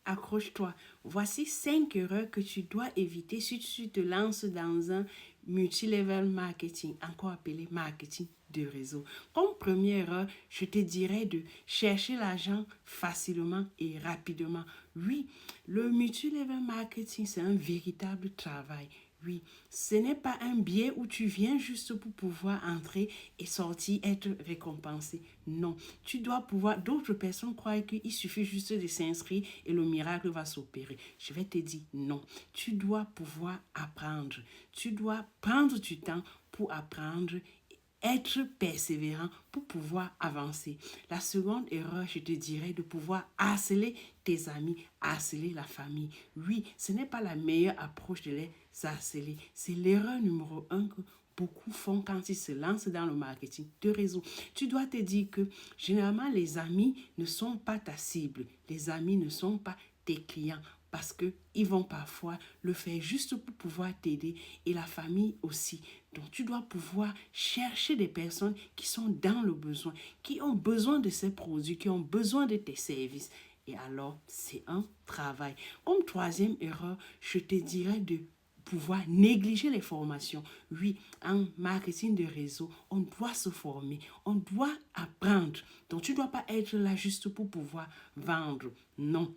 accroche-toi. Voici 5 erreurs que tu dois éviter si tu te lances dans un multi-level marketing, encore appelé marketing de réseau. Comme première erreur, je te dirais de chercher l'argent facilement et rapidement. Oui, le multi-level marketing, c'est un véritable travail. Oui, ce n'est pas un biais où tu viens juste pour pouvoir entrer et sortir, être récompensé. Non, tu dois pouvoir. D'autres personnes croient qu'il suffit juste de s'inscrire et le miracle va s'opérer. Je vais te dire non. Tu dois pouvoir apprendre. Tu dois prendre du temps pour apprendre, être persévérant pour pouvoir avancer. La seconde erreur, je te dirais de pouvoir harceler tes amis, harceler la famille. Oui, ce n'est pas la meilleure approche de les harceler. C'est l'erreur numéro un que beaucoup font quand ils se lancent dans le marketing de réseau. Tu dois te dire que généralement les amis ne sont pas ta cible. Les amis ne sont pas tes clients parce qu'ils vont parfois le faire juste pour pouvoir t'aider et la famille aussi. Donc, tu dois pouvoir chercher des personnes qui sont dans le besoin, qui ont besoin de ces produits, qui ont besoin de tes services. Et alors, c'est un travail. Comme troisième erreur, je te dirais de pouvoir négliger les formations. Oui, en marketing de réseau, on doit se former, on doit apprendre. Donc, tu ne dois pas être là juste pour pouvoir vendre. Non,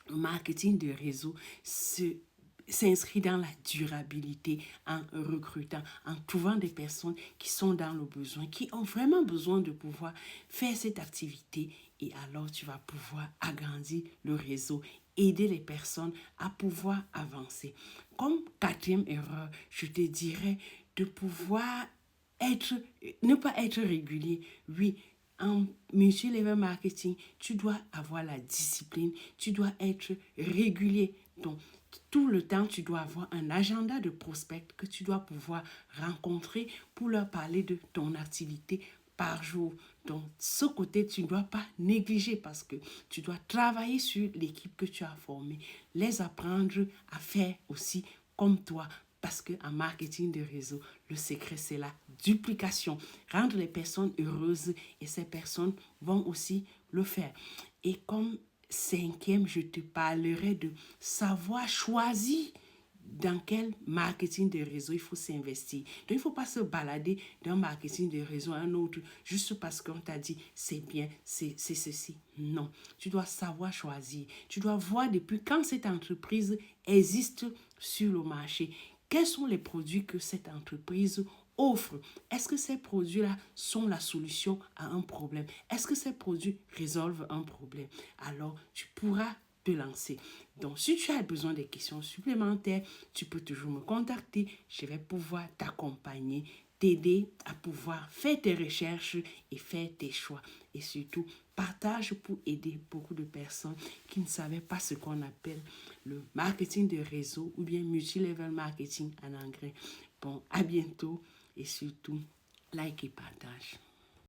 le marketing de réseau s'inscrit dans la durabilité en recrutant, en trouvant des personnes qui sont dans le besoin, qui ont vraiment besoin de pouvoir faire cette activité et alors tu vas pouvoir agrandir le réseau, aider les personnes à pouvoir avancer. Comme quatrième erreur, je te dirais de pouvoir ne pas être régulier. Oui, en multi-level marketing, tu dois avoir la discipline, tu dois être régulier. Donc, tout le temps, tu dois avoir un agenda de prospects que tu dois pouvoir rencontrer pour leur parler de ton activité par jour. Donc, ce côté, tu ne dois pas négliger parce que tu dois travailler sur l'équipe que tu as formée, les apprendre à faire aussi comme toi. Parce qu'en marketing de réseau, le secret, c'est la duplication. Rendre les personnes heureuses et ces personnes vont aussi le faire. Et comme cinquième, je te parlerai de savoir choisir dans quel marketing de réseau il faut s'investir. Donc, il ne faut pas se balader d'un marketing de réseau à un autre juste parce qu'on t'a dit c'est bien, c'est ceci. Non, tu dois savoir choisir. Tu dois voir depuis quand cette entreprise existe sur le marché. Quels sont les produits que cette entreprise offre? Est-ce que ces produits-là sont la solution à un problème? Est-ce que ces produits résolvent un problème? Alors, tu pourras te lancer. Donc, si tu as besoin de questions supplémentaires, tu peux toujours me contacter. Je vais pouvoir t'accompagner, t'aider à pouvoir faire tes recherches et faire tes choix. Et surtout, partage pour aider beaucoup de personnes qui ne savaient pas ce qu'on appelle le marketing de réseau ou bien multi-level marketing en anglais. Bon, à bientôt et surtout, like et partage.